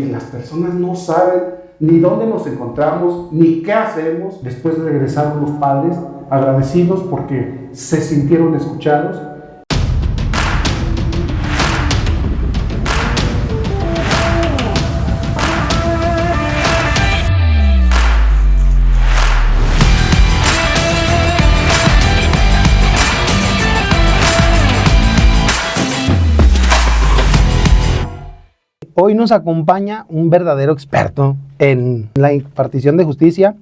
Las personas no saben ni dónde nos encontramos, ni qué hacemos. Después regresaron los padres agradecidos porque se sintieron escuchados. Hoy nos acompaña un verdadero experto en la impartición de justicia,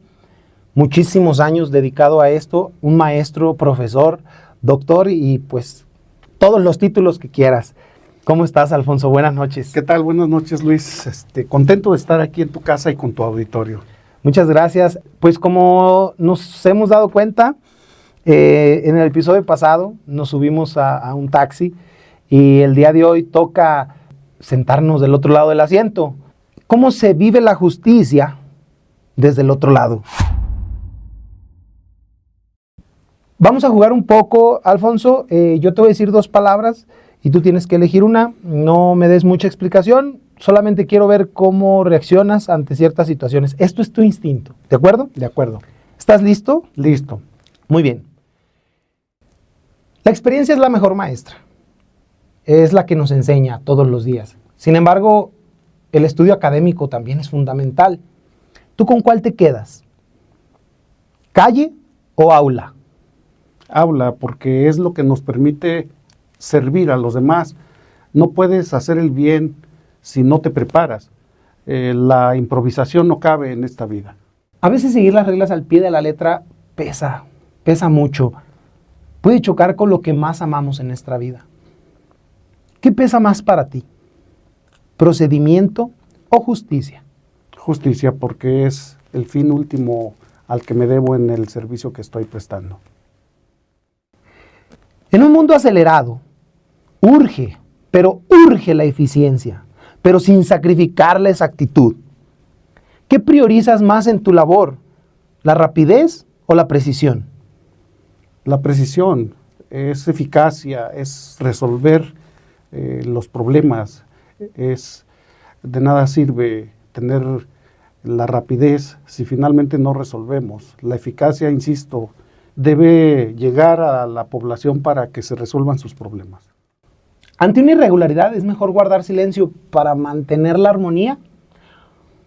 muchísimos años dedicado a esto, un maestro, profesor, doctor y pues todos los títulos que quieras. ¿Cómo estás, Alfonso? Buenas noches. ¿Qué tal? Buenas noches, Luis. Contento de estar aquí en tu casa y con tu auditorio. Muchas gracias. Pues como nos hemos dado cuenta, en el episodio pasado nos subimos a un taxi y el día de hoy toca sentarnos del otro lado del asiento. ¿Cómo se vive la justicia desde el otro lado? Vamos a jugar un poco, Alfonso. Yo te voy a decir dos palabras y tú tienes que elegir una. No me des mucha explicación, solamente quiero ver cómo reaccionas ante ciertas situaciones. Esto es tu instinto, ¿de acuerdo? De acuerdo. ¿Estás listo? Listo. Muy bien. La experiencia es la mejor maestra. Es la que nos enseña todos los días. Sin embargo, el estudio académico también es fundamental. ¿Tú con cuál te quedas? ¿Calle o aula? Aula, porque es lo que nos permite servir a los demás. No puedes hacer el bien si no te preparas. La improvisación no cabe en esta vida. A veces seguir las reglas al pie de la letra pesa mucho. Puede chocar con lo que más amamos en nuestra vida. ¿Qué pesa más para ti? ¿Procedimiento o justicia? Justicia, porque es el fin último al que me debo en el servicio que estoy prestando. En un mundo acelerado, urge la eficiencia, pero sin sacrificar la exactitud. ¿Qué priorizas más en tu labor? ¿La rapidez o la precisión? La precisión es eficacia, es resolver los problemas. De nada sirve tener la rapidez si finalmente no resolvemos. La eficacia, insisto, debe llegar a la población para que se resuelvan sus problemas. ¿Ante una irregularidad es mejor guardar silencio para mantener la armonía?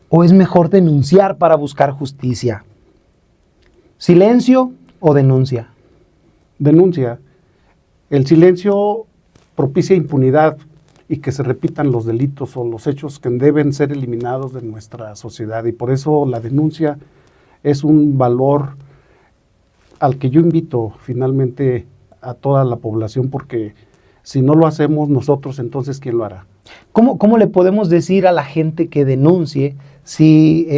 ¿O es mejor denunciar para buscar justicia? ¿Silencio o denuncia? Denuncia. El silencio propicia impunidad y que se repitan los delitos o los hechos que deben ser eliminados de nuestra sociedad. Y por eso la denuncia es un valor al que yo invito finalmente a toda la población, porque si no lo hacemos nosotros, entonces ¿quién lo hará? ¿Cómo le podemos decir a la gente que denuncie si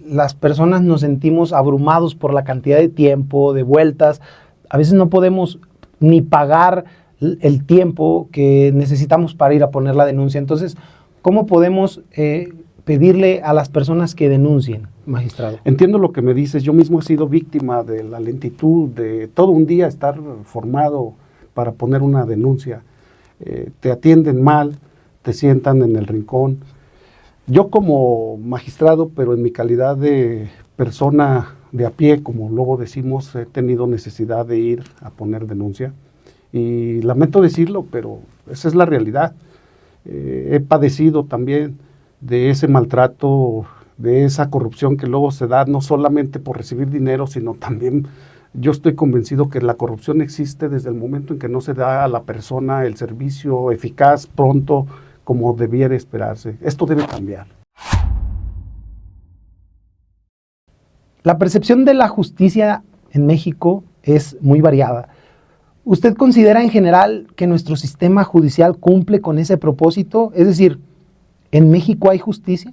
las personas nos sentimos abrumados por la cantidad de tiempo, de vueltas? A veces no podemos ni pagar el tiempo que necesitamos para ir a poner la denuncia. Entonces, ¿cómo podemos pedirle a las personas que denuncien, magistrado? Entiendo lo que me dices. Yo mismo he sido víctima de la lentitud, de todo un día estar formado para poner una denuncia. Te atienden mal, te sientan en el rincón. Yo como magistrado, pero en mi calidad de persona de a pie, como luego decimos, he tenido necesidad de ir a poner denuncia. Y lamento decirlo, pero esa es la realidad. He padecido también de ese maltrato, de esa corrupción que luego se da no solamente por recibir dinero, sino también yo estoy convencido que la corrupción existe desde el momento en que no se da a la persona el servicio eficaz, pronto, como debiera esperarse. Esto debe cambiar. La percepción de la justicia en México es muy variada. ¿Usted considera en general que nuestro sistema judicial cumple con ese propósito? Es decir, ¿en México hay justicia?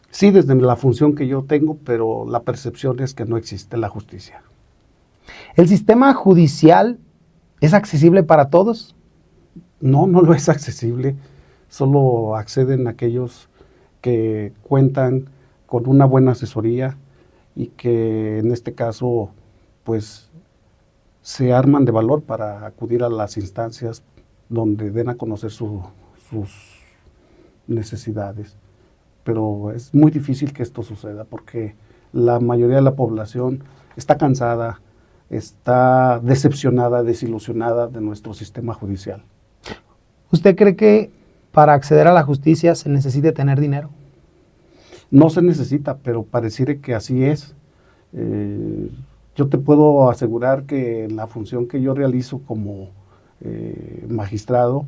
Sí, desde la función que yo tengo, pero la percepción es que no existe la justicia. ¿El sistema judicial es accesible para todos? No, no lo es accesible. Solo acceden aquellos que cuentan con una buena asesoría y que en este caso, pues, se arman de valor para acudir a las instancias donde den a conocer sus necesidades, pero es muy difícil que esto suceda porque la mayoría de la población está cansada, está decepcionada, desilusionada de nuestro sistema judicial. ¿Usted cree que para acceder a la justicia se necesite tener dinero? No se necesita, pero pareciera que así es. Yo te puedo asegurar que la función que yo realizo como magistrado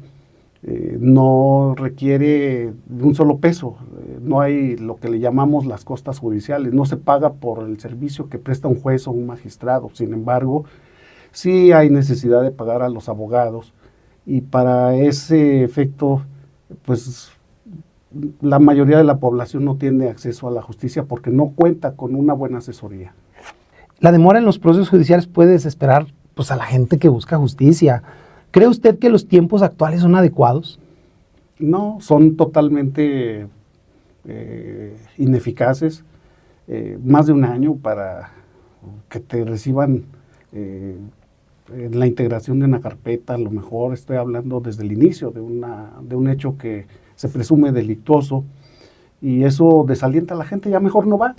no requiere de un solo peso. No hay lo que le llamamos las costas judiciales. No se paga por el servicio que presta un juez o un magistrado. Sin embargo, sí hay necesidad de pagar a los abogados y para ese efecto, pues la mayoría de la población no tiene acceso a la justicia porque no cuenta con una buena asesoría. La demora en los procesos judiciales puede desesperar pues, a la gente que busca justicia. ¿Cree usted que los tiempos actuales son adecuados? No, son totalmente ineficaces. Más de un año para que te reciban la integración de una carpeta, a lo mejor estoy hablando desde el inicio de un hecho que se presume delictuoso, y eso desalienta a la gente, ya mejor no va,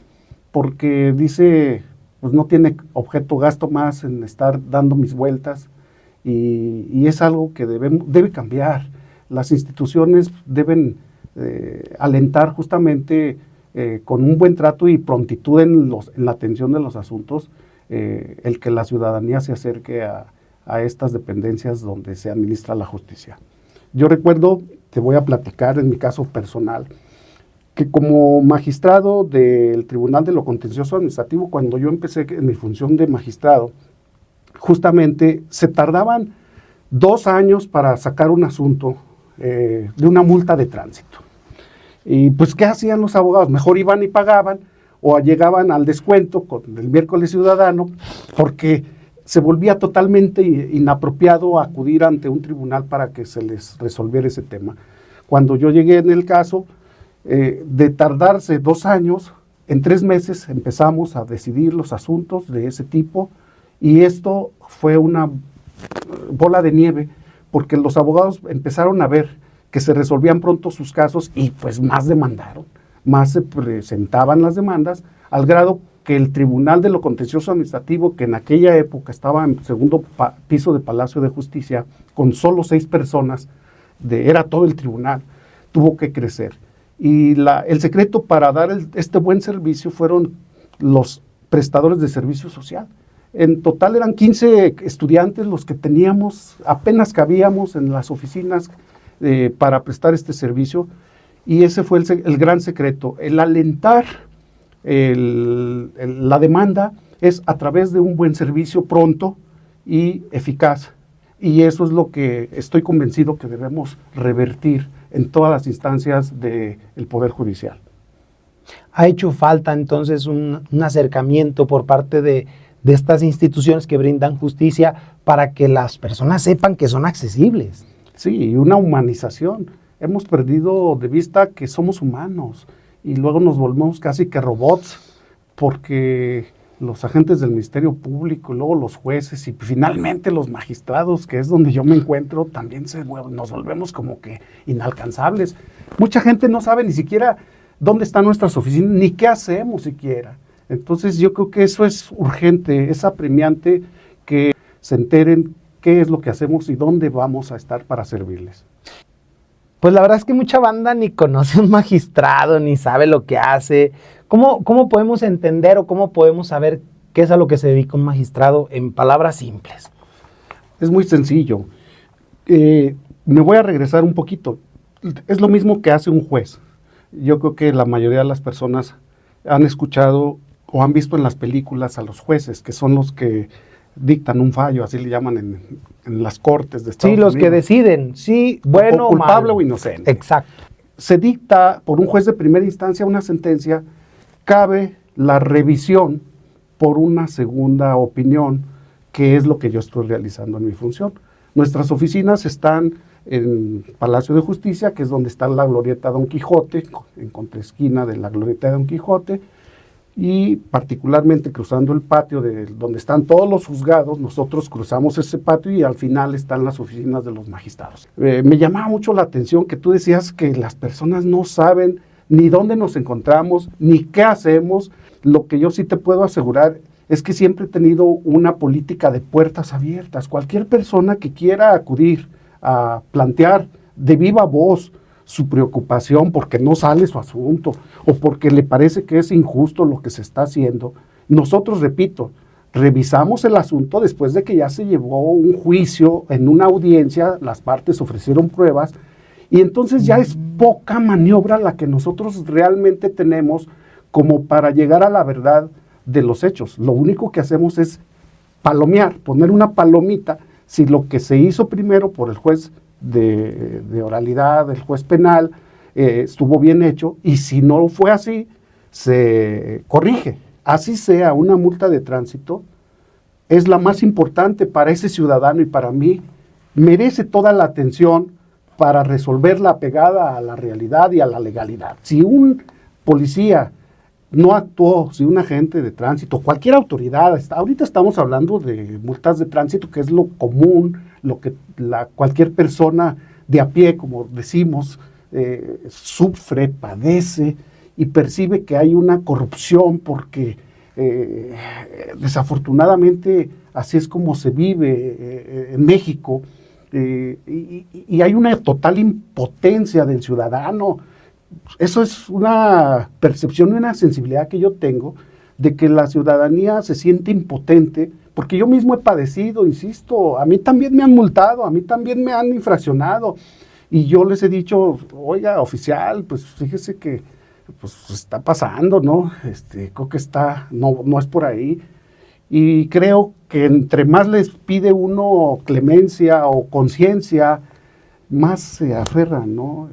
porque dice, pues no tiene objeto gasto más en estar dando mis vueltas, y es algo que debe cambiar. Las instituciones deben alentar justamente con un buen trato y prontitud en la atención de los asuntos, el que la ciudadanía se acerque a estas dependencias donde se administra la justicia. Yo recuerdo, te voy a platicar en mi caso personal, que como magistrado del Tribunal de lo Contencioso Administrativo, cuando yo empecé en mi función de magistrado, justamente se tardaban 2 años para sacar un asunto de una multa de tránsito. Y pues, ¿qué hacían los abogados? Mejor iban y pagaban, o llegaban al descuento con el miércoles ciudadano, porque se volvía totalmente inapropiado acudir ante un tribunal para que se les resolviera ese tema. Cuando yo llegué en el caso, de tardarse 2 años, en 3 meses empezamos a decidir los asuntos de ese tipo, y esto fue una bola de nieve, porque los abogados empezaron a ver que se resolvían pronto sus casos y pues más demandaron, más se presentaban las demandas, al grado que el Tribunal de lo Contencioso Administrativo, que en aquella época estaba en segundo piso de Palacio de Justicia, con solo 6 personas, era todo el tribunal, tuvo que crecer. Y el secreto para dar este buen servicio fueron los prestadores de servicio social. En total eran 15 estudiantes los que teníamos, apenas cabíamos en las oficinas para prestar este servicio, y ese fue el gran secreto, el alentar la demanda es a través de un buen servicio pronto y eficaz, y eso es lo que estoy convencido que debemos revertir en todas las instancias del Poder Judicial. ¿Ha hecho falta entonces un acercamiento por parte de estas instituciones que brindan justicia para que las personas sepan que son accesibles? Sí, una humanización. Hemos perdido de vista que somos humanos y luego nos volvemos casi que robots, porque los agentes del Ministerio Público, luego los jueces y finalmente los magistrados, que es donde yo me encuentro, también nos volvemos como que inalcanzables. Mucha gente no sabe ni siquiera dónde están nuestras oficinas, ni qué hacemos siquiera. Entonces yo creo que eso es urgente, es apremiante que se enteren qué es lo que hacemos y dónde vamos a estar para servirles. Pues la verdad es que mucha banda ni conoce a un magistrado, ni sabe lo que hace. ¿Cómo podemos entender o cómo podemos saber qué es a lo que se dedica un magistrado en palabras simples? Es muy sencillo. Me voy a regresar un poquito. Es lo mismo que hace un juez. Yo creo que la mayoría de las personas han escuchado o han visto en las películas a los jueces, que son los que dictan un fallo, así le llaman en las cortes de Estados Unidos. Sí, los que deciden, sí, bueno o mal. Culpable o inocente. Exacto. Se dicta por un juez de primera instancia una sentencia, cabe la revisión por una segunda opinión, que es lo que yo estoy realizando en mi función. Nuestras oficinas están en Palacio de Justicia, que es donde está la Glorieta Don Quijote, en contraesquina de la Glorieta de Don Quijote, y particularmente cruzando el patio de donde están todos los juzgados, nosotros cruzamos ese patio y al final están las oficinas de los magistrados. Me llamaba mucho la atención que tú decías que las personas no saben ni dónde nos encontramos, ni qué hacemos. Lo que yo sí te puedo asegurar es que siempre he tenido una política de puertas abiertas. Cualquier persona que quiera acudir a plantear de viva voz su preocupación porque no sale su asunto o porque le parece que es injusto lo que se está haciendo, nosotros, repito, revisamos el asunto después de que ya se llevó un juicio en una audiencia, las partes ofrecieron pruebas y entonces ya es poca maniobra la que nosotros realmente tenemos como para llegar a la verdad de los hechos. Lo único que hacemos es palomear, poner una palomita si lo que se hizo primero por el juez de oralidad, el juez penal, estuvo bien hecho, y si no fue así, se corrige. Así sea una multa de tránsito, es la más importante para ese ciudadano y para mí, merece toda la atención para resolverla apegada a la realidad y a la legalidad. Si un policía no actuó, si un agente de tránsito, cualquier autoridad, ahorita estamos hablando de multas de tránsito, que es lo común, lo que cualquier persona de a pie, como decimos, sufre, padece y percibe que hay una corrupción porque desafortunadamente así es como se vive en México y hay una total impotencia del ciudadano. Eso es una percepción y una sensibilidad que yo tengo de que la ciudadanía se siente impotente, porque yo mismo he padecido, insisto, a mí también me han multado, a mí también me han infraccionado, y yo les he dicho, oiga, oficial, pues fíjese que pues está pasando, ¿no? Creo que no es por ahí, y creo que entre más les pide uno clemencia o conciencia, más se aferran, ¿no?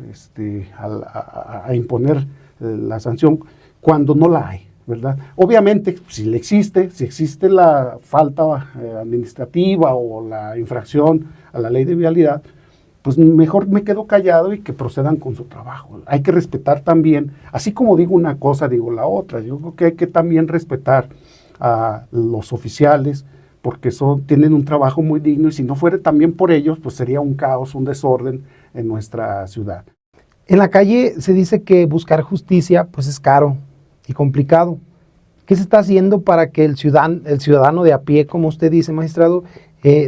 a imponer la sanción cuando no la hay, ¿verdad? Obviamente, si existe la falta administrativa o la infracción a la ley de vialidad, pues mejor me quedo callado y que procedan con su trabajo. Hay que respetar también, así como digo una cosa, digo la otra. Yo creo que hay que también respetar a los oficiales, porque tienen un trabajo muy digno y si no fuera también por ellos, pues sería un caos, un desorden en nuestra ciudad. En la calle se dice que buscar justicia pues es caro y complicado. ¿Qué se está haciendo para que el ciudadano de a pie, como usted dice, magistrado,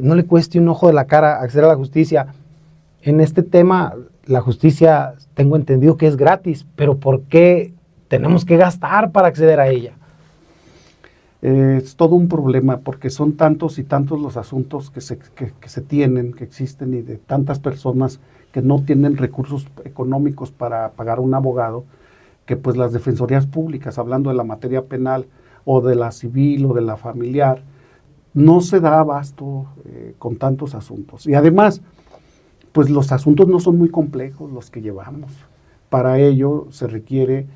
no le cueste un ojo de la cara acceder a la justicia? En este tema, la justicia, tengo entendido que es gratis, pero ¿por qué tenemos que gastar para acceder a ella? Es todo un problema porque son tantos y tantos los asuntos que se tienen, que existen y de tantas personas que no tienen recursos económicos para pagar un abogado, que pues las defensorías públicas, hablando de la materia penal o de la civil o de la familiar, no se da abasto con tantos asuntos. Y además, pues los asuntos no son muy complejos los que llevamos. Para ello se requiere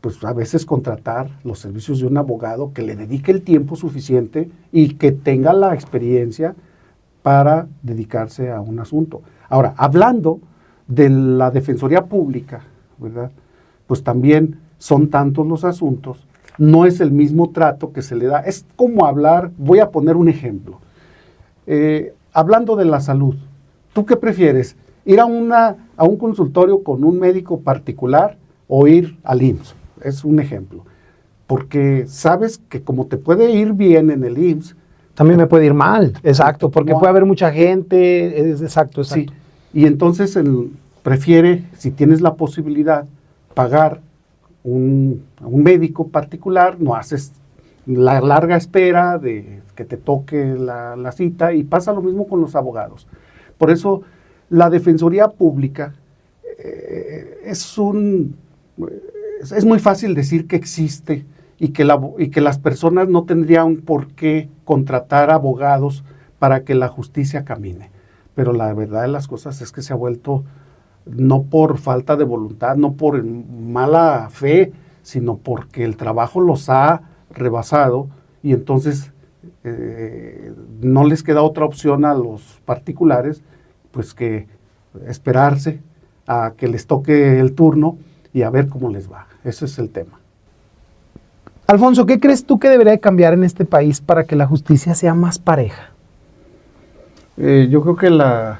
pues a veces contratar los servicios de un abogado que le dedique el tiempo suficiente y que tenga la experiencia para dedicarse a un asunto. Ahora, hablando de la Defensoría Pública, ¿verdad? Pues también son tantos los asuntos, no es el mismo trato que se le da. Es como hablar, voy a poner un ejemplo. Hablando de la salud, ¿tú qué prefieres? ¿Ir a un consultorio con un médico particular o ir al IMSS? Es un ejemplo. Porque sabes que como te puede ir bien en el IMSS, también me puede ir mal, exacto, porque puede haber mucha gente, exacto. Sí, y entonces prefiere, si tienes la posibilidad, pagar a un médico particular, no haces la larga espera de que te toque la cita, y pasa lo mismo con los abogados. Por eso la Defensoría Pública es muy fácil decir que existe y que las personas no tendrían por qué contratar abogados para que la justicia camine. Pero la verdad de las cosas es que se ha vuelto, no por falta de voluntad, no por mala fe, sino porque el trabajo los ha rebasado y entonces no les queda otra opción a los particulares pues que esperarse a que les toque el turno y a ver cómo les va. Ese es el tema. Alfonso, ¿qué crees tú que debería de cambiar en este país para que la justicia sea más pareja? Yo creo que la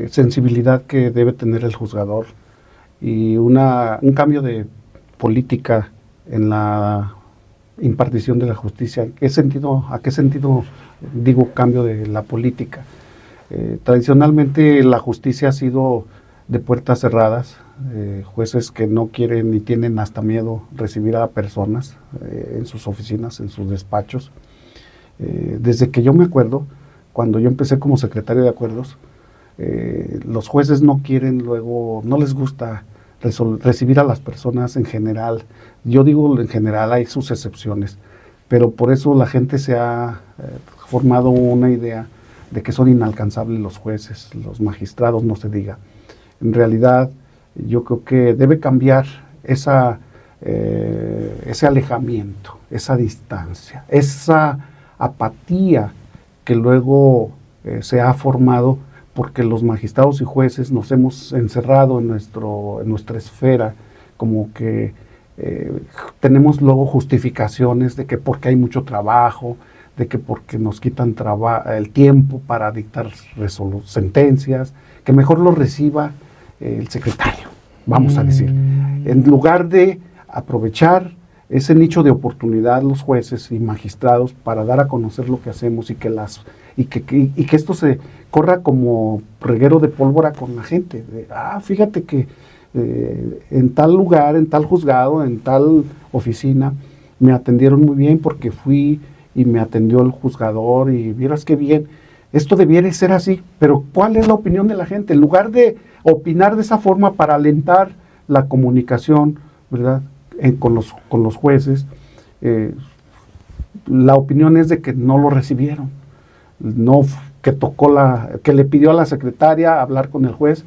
sensibilidad que debe tener el juzgador y un cambio de política en la impartición de la justicia. ¿A qué sentido digo cambio de la política? Tradicionalmente la justicia ha sido de puertas cerradas, jueces que no quieren ni tienen hasta miedo recibir a personas en sus oficinas, en sus despachos. Desde que yo me acuerdo, cuando yo empecé como secretario de acuerdos, los jueces no quieren luego, no les gusta recibir a las personas en general. Yo digo en general, hay sus excepciones, pero por eso la gente se ha formado una idea de que son inalcanzables los jueces, los magistrados, no se diga. En realidad, yo creo que debe cambiar ese alejamiento, esa distancia, esa apatía que luego se ha formado porque los magistrados y jueces nos hemos encerrado en nuestra esfera, como que tenemos luego justificaciones de que porque hay mucho trabajo, de que porque nos quitan el tiempo para dictar sentencias, que mejor lo reciba el secretario, vamos a decir, en lugar de aprovechar ese nicho de oportunidad los jueces y magistrados para dar a conocer lo que hacemos y que esto se corra como reguero de pólvora con la gente. Fíjate que en tal lugar, en tal juzgado, en tal oficina, me atendieron muy bien porque fui y me atendió el juzgador y vieras qué bien. Esto debiera ser así, pero ¿cuál es la opinión de la gente? En lugar de opinar de esa forma para alentar la comunicación, ¿verdad? Con los jueces, la opinión es de que no lo recibieron, no que le pidió a la secretaria hablar con el juez,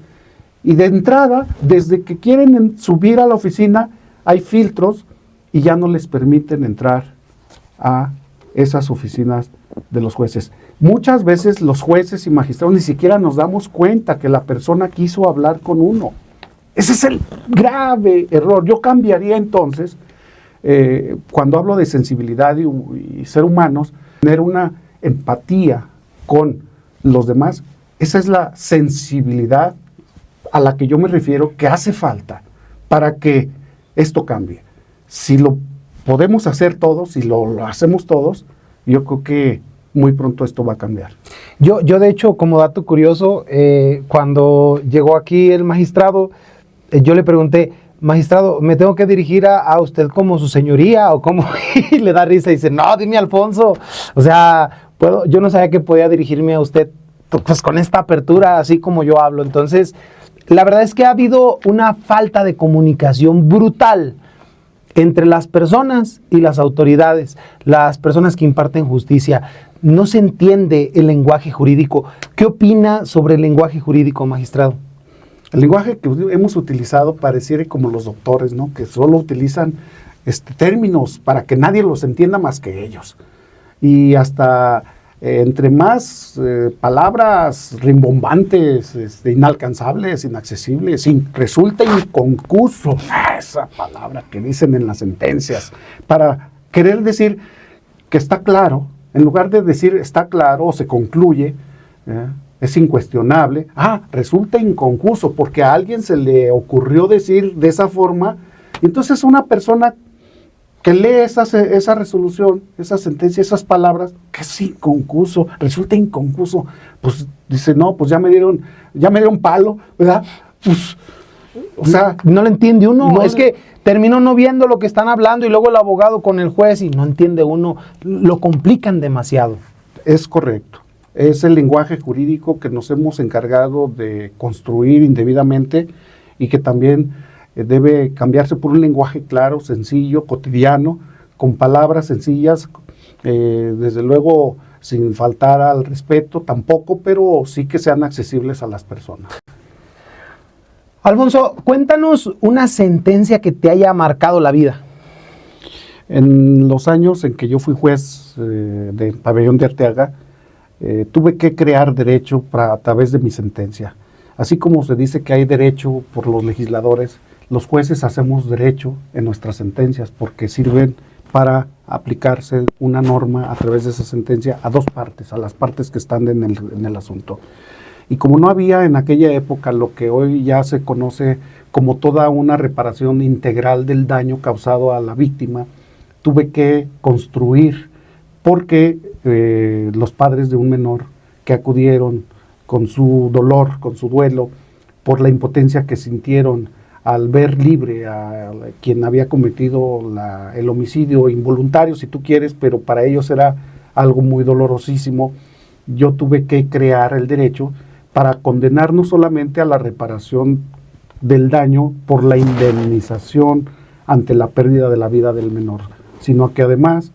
y de entrada, desde que quieren subir a la oficina, hay filtros y ya no les permiten entrar a esas oficinas de los jueces. Muchas veces los jueces y magistrados ni siquiera nos damos cuenta que la persona quiso hablar con uno. Ese es el grave error. Yo cambiaría entonces, cuando hablo de sensibilidad y ser humanos, tener una empatía con los demás. Esa es la sensibilidad a la que yo me refiero, que hace falta para que esto cambie. Si lo podemos hacer todos, si lo hacemos todos, yo creo que muy pronto esto va a cambiar. Yo de hecho, como dato curioso, cuando llegó aquí el magistrado, yo le pregunté, magistrado, ¿me tengo que dirigir a usted como su señoría o cómo? Y le da risa y dice, no, dime Alfonso. O sea, yo no sabía que podía dirigirme a usted pues con esta apertura, así como yo hablo. Entonces, la verdad es que ha habido una falta de comunicación brutal entre las personas y las autoridades, las personas que imparten justicia. No se entiende el lenguaje jurídico. ¿Qué opina sobre el lenguaje jurídico, magistrado? El lenguaje que hemos utilizado pareciera como los doctores, ¿no? Que solo utilizan términos para que nadie los entienda más que ellos. Y hasta entre más palabras rimbombantes, inalcanzables, inaccesibles, resulta inconcuso, esa palabra que dicen en las sentencias, para querer decir que está claro, en lugar de decir está claro o se concluye, es incuestionable, resulta inconcuso, porque a alguien se le ocurrió decir de esa forma, y entonces una persona que lee esa resolución, esa sentencia, esas palabras, que es inconcuso, resulta inconcuso, pues dice, no, pues ya me dieron palo, ¿verdad? Pues, o sea, no lo entiende uno, no, es que terminó no viendo lo que están hablando y luego el abogado con el juez y no entiende uno, lo complican demasiado. Es correcto, es el lenguaje jurídico que nos hemos encargado de construir indebidamente y que también debe cambiarse por un lenguaje claro, sencillo, cotidiano, con palabras sencillas, desde luego sin faltar al respeto tampoco, pero sí que sean accesibles a las personas. Alfonso, cuéntanos una sentencia que te haya marcado la vida. En los años en que yo fui juez de Pabellón de Arteaga, tuve que crear derecho a través de mi sentencia. Así como se dice que hay derecho por los legisladores, los jueces hacemos derecho en nuestras sentencias porque sirven para aplicarse una norma a través de esa sentencia a dos partes, a las partes que están en el asunto. Y como no había en aquella época lo que hoy ya se conoce como toda una reparación integral del daño causado a la víctima, tuve que construir, porque los padres de un menor que acudieron con su dolor, con su duelo, por la impotencia que sintieron al ver libre a quien había cometido el homicidio involuntario, si tú quieres, pero para ellos era algo muy dolorosísimo, yo tuve que crear el derecho para condenar no solamente a la reparación del daño por la indemnización ante la pérdida de la vida del menor, sino que además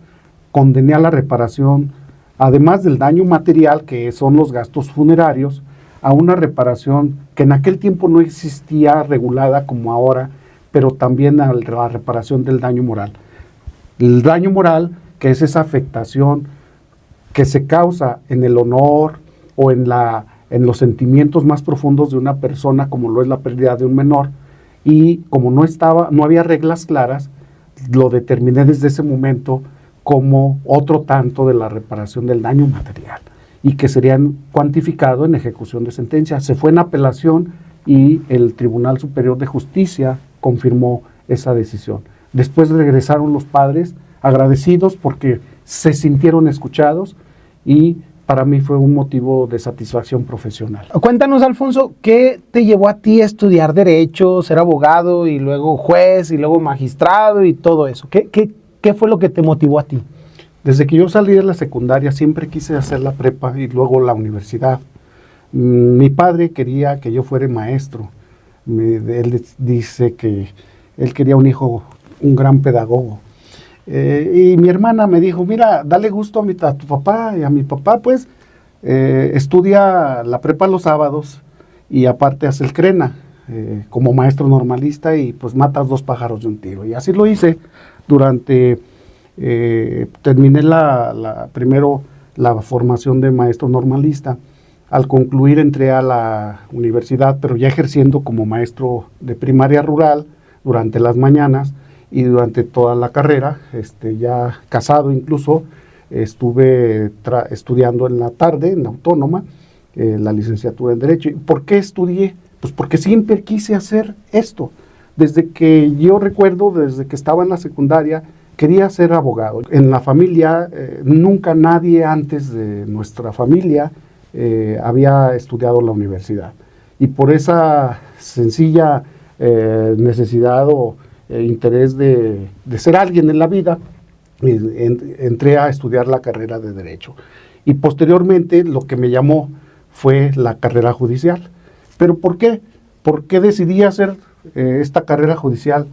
condené a la reparación, además del daño material, que son los gastos funerarios, a una reparación que en aquel tiempo no existía regulada como ahora, pero también a la reparación del daño moral. El daño moral, que es esa afectación que se causa en el honor o en los sentimientos más profundos de una persona, como lo es la pérdida de un menor, y como no había reglas claras, lo determiné desde ese momento como otro tanto de la reparación del daño material, y que serían cuantificado en ejecución de sentencia. Se fue en apelación y el Tribunal Superior de Justicia confirmó esa decisión. Después regresaron los padres agradecidos porque se sintieron escuchados, y para mí fue un motivo de satisfacción profesional. Cuéntanos, Alfonso, ¿qué te llevó a ti a estudiar Derecho, ser abogado y luego juez y luego magistrado y todo eso? ¿Qué fue lo que te motivó a ti? Desde que yo salí de la secundaria siempre quise hacer la prepa y luego la universidad. Mi padre quería que yo fuera maestro. Él dice que él quería un hijo, un gran pedagogo. Y mi hermana me dijo, mira, dale gusto a tu papá, y a mi papá pues estudia la prepa los sábados y aparte hace el CRENA como maestro normalista, y pues matas dos pájaros de un tiro. Y así lo hice durante... terminé primero la formación de maestro normalista. Al concluir entré a la universidad, pero ya ejerciendo como maestro de primaria rural durante las mañanas y durante toda la carrera, ya casado incluso, estuve estudiando en la tarde, en la Autónoma, la licenciatura en Derecho. ¿Por qué estudié? Pues porque siempre quise hacer esto. Desde que yo recuerdo, desde que estaba en la secundaria, quería ser abogado. En la familia, nunca nadie antes de nuestra familia había estudiado la universidad. Y por esa sencilla necesidad o interés de ser alguien en la vida, entré a estudiar la carrera de Derecho. Y posteriormente lo que me llamó fue la carrera judicial. ¿Pero por qué? ¿Por qué decidí hacer esta carrera judicial?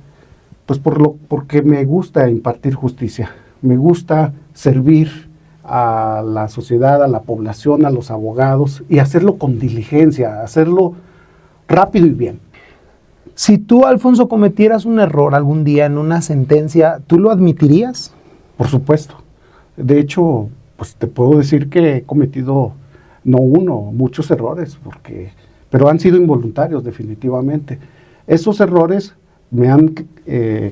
Pues porque me gusta impartir justicia, me gusta servir a la sociedad, a la población, a los abogados, y hacerlo con diligencia, hacerlo rápido y bien. Si tú, Alfonso, cometieras un error algún día en una sentencia, ¿tú lo admitirías? Por supuesto. De hecho, pues te puedo decir que he cometido no uno, muchos errores, pero han sido involuntarios definitivamente. Esos errores me han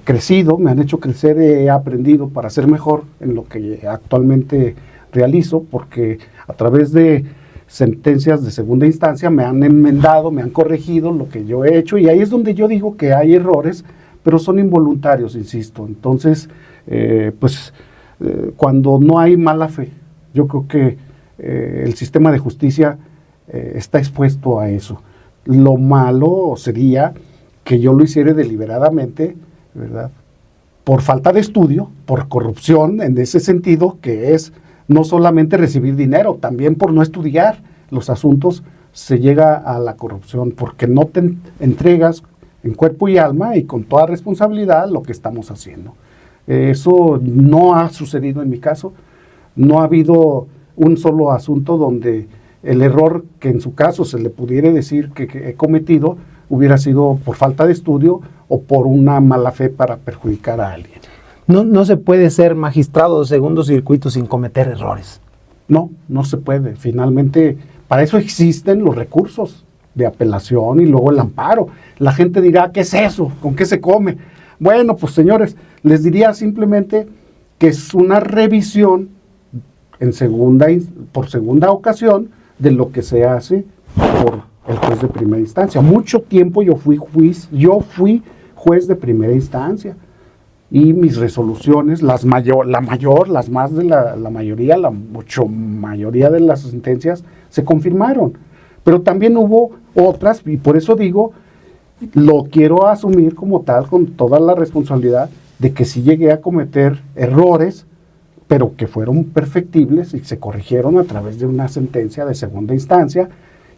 crecido, me han hecho crecer, he aprendido para ser mejor en lo que actualmente realizo, porque a través de sentencias de segunda instancia me han enmendado, me han corregido lo que yo he hecho, y ahí es donde yo digo que hay errores, pero son involuntarios, insisto. Entonces, cuando no hay mala fe, yo creo que el sistema de justicia está expuesto a eso. Lo malo sería que yo lo hiciera deliberadamente, ¿verdad? Por falta de estudio, por corrupción, en ese sentido, que es no solamente recibir dinero, también por no estudiar los asuntos se llega a la corrupción, porque no te entregas en cuerpo y alma y con toda responsabilidad lo que estamos haciendo. Eso no ha sucedido en mi caso. No ha habido un solo asunto donde el error que en su caso se le pudiera decir que he cometido hubiera sido por falta de estudio o por una mala fe para perjudicar a alguien. No se puede ser magistrado de segundo circuito sin cometer errores. No se puede. Finalmente, para eso existen los recursos de apelación y luego el amparo. La gente dirá, ¿qué es eso? ¿Con qué se come? Bueno, pues señores, les diría simplemente que es una revisión por segunda ocasión de lo que se hace por el juez de primera instancia. Mucho tiempo yo fui juez de primera instancia y mis resoluciones, la mayoría de las sentencias se confirmaron. Pero también hubo otras, y por eso digo, lo quiero asumir como tal, con toda la responsabilidad de que sí llegué a cometer errores, pero que fueron perfectibles y se corrigieron a través de una sentencia de segunda instancia.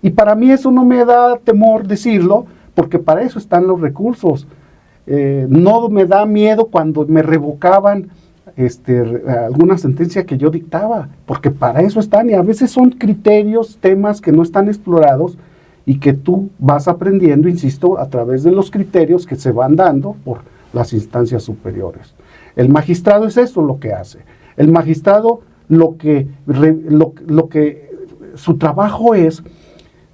Y para mí eso no me da temor decirlo, porque para eso están los recursos. No me da miedo cuando me revocaban alguna sentencia que yo dictaba, porque para eso están, y a veces son criterios, temas que no están explorados y que tú vas aprendiendo, insisto, a través de los criterios que se van dando por las instancias superiores. El magistrado es eso lo que hace. El magistrado su trabajo es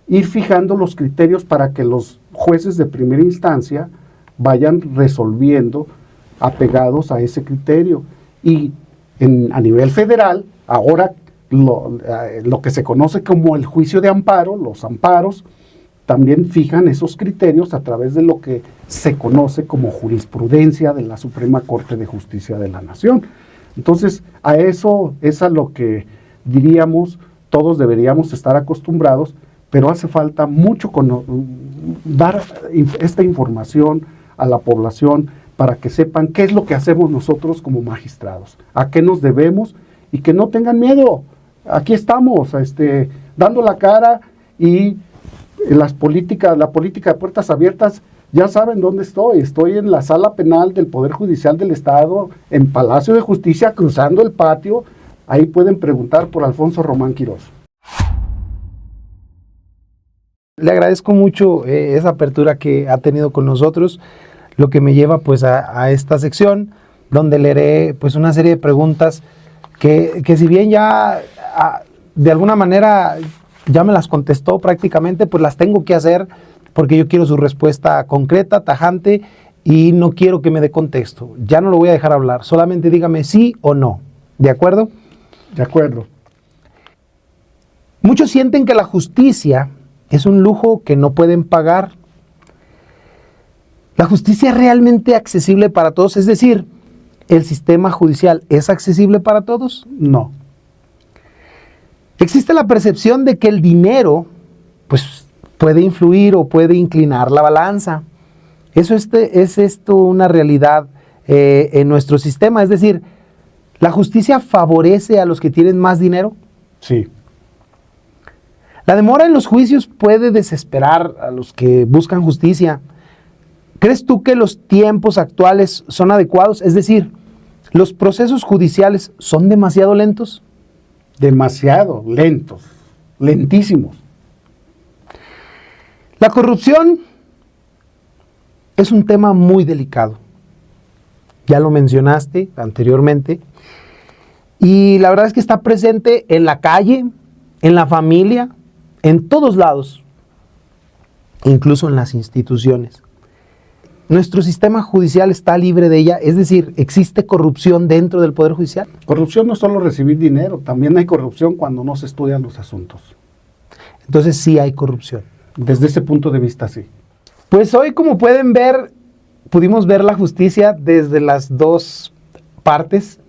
ir fijando los criterios para que los jueces de primera instancia vayan resolviendo apegados a ese criterio. Y a nivel federal, ahora lo que se conoce como el juicio de amparo, los amparos, también fijan esos criterios a través de lo que se conoce como jurisprudencia de la Suprema Corte de Justicia de la Nación. Entonces, a eso es a lo que diríamos todos deberíamos estar acostumbrados, pero hace falta mucho dar esta información a la población para que sepan qué es lo que hacemos nosotros como magistrados, a qué nos debemos y que no tengan miedo. Aquí estamos dando la cara, y la política de puertas abiertas, ya saben dónde estoy. Estoy en la sala penal del Poder Judicial del Estado, en Palacio de Justicia, cruzando el patio. Ahí pueden preguntar por Alfonso Román Quirós. Le agradezco mucho esa apertura que ha tenido con nosotros, lo que me lleva pues a esta sección donde leeré pues una serie de preguntas que si bien ya de alguna manera ya me las contestó prácticamente, pues las tengo que hacer porque yo quiero su respuesta concreta, tajante, y no quiero que me dé contexto. Ya no lo voy a dejar hablar, solamente dígame sí o no. ¿De acuerdo? De acuerdo. Muchos sienten que la justicia es un lujo que no pueden pagar. ¿La justicia es realmente accesible para todos? Es decir, ¿el sistema judicial es accesible para todos? No. Existe la percepción de que el dinero pues, puede influir o puede inclinar la balanza. ¿Es esto una realidad en nuestro sistema? Es decir, ¿la justicia favorece a los que tienen más dinero? Sí. La demora en los juicios puede desesperar a los que buscan justicia. ¿Crees tú que los tiempos actuales son adecuados? Es decir, ¿los procesos judiciales son demasiado lentos? Demasiado lentos, lentísimos. La corrupción es un tema muy delicado. Ya lo mencionaste anteriormente. Y la verdad es que está presente en la calle, en la familia, en todos lados, incluso en las instituciones. ¿Nuestro sistema judicial está libre de ella? Es decir, ¿existe corrupción dentro del Poder Judicial? Corrupción no es solo recibir dinero, también hay corrupción cuando no se estudian los asuntos. Entonces sí hay corrupción. Desde ese punto de vista, sí. Pues hoy, como pueden ver, pudimos ver la justicia desde las dos partes.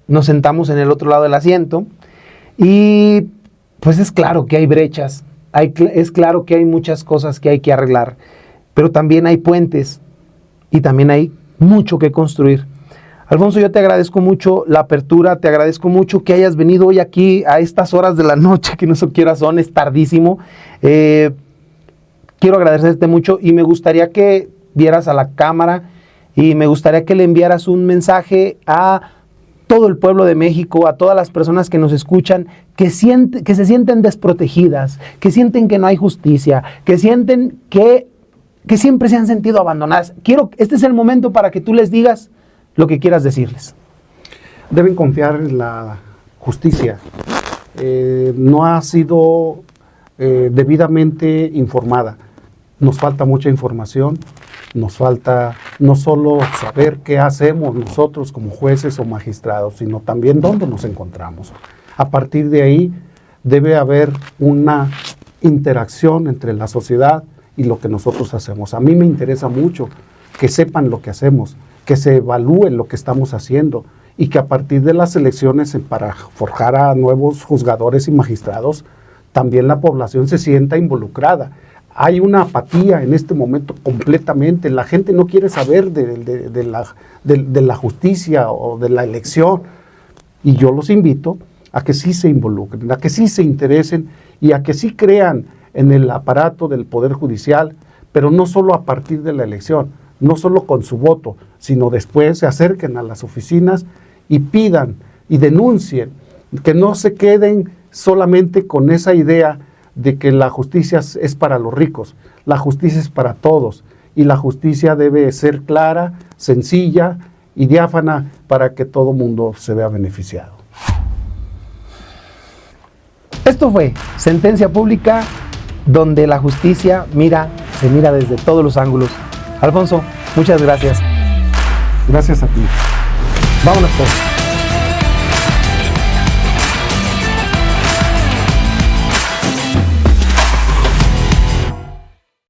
Nos sentamos en el otro lado del asiento y pues es claro que hay brechas, es claro que hay muchas cosas que hay que arreglar, pero también hay puentes y también hay mucho que construir. Alfonso, yo te agradezco mucho la apertura, te agradezco mucho que hayas venido hoy aquí a estas horas de la noche, que no sé qué horas son, es tardísimo. Quiero agradecerte mucho y me gustaría que vieras a la cámara y me gustaría que le enviaras un mensaje a todo el pueblo de México, a todas las personas que nos escuchan, que se sienten desprotegidas, que sienten que no hay justicia, que sienten que siempre se han sentido abandonadas. Este es el momento para que tú les digas lo que quieras decirles. Deben confiar en la justicia. No ha sido debidamente informada. Nos falta mucha información nos falta no solo saber qué hacemos nosotros como jueces o magistrados, sino también dónde nos encontramos. A partir de ahí debe haber una interacción entre la sociedad y lo que nosotros hacemos. A mí me interesa mucho que sepan lo que hacemos, que se evalúe lo que estamos haciendo y que a partir de las elecciones para forjar a nuevos juzgadores y magistrados, también la población se sienta involucrada. Hay una apatía en este momento completamente, la gente no quiere saber de la justicia o de la elección, y yo los invito a que sí se involucren, a que sí se interesen y a que sí crean en el aparato del Poder Judicial, pero no solo a partir de la elección, no solo con su voto, sino después se acerquen a las oficinas y pidan y denuncien, que no se queden solamente con esa idea de que la justicia es para los ricos. La justicia es para todos y la justicia debe ser clara, sencilla y diáfana para que todo mundo se vea beneficiado. Esto fue Sentencia Pública, donde la justicia se mira desde todos los ángulos. Alfonso, muchas gracias. Gracias a ti. Vámonos todos.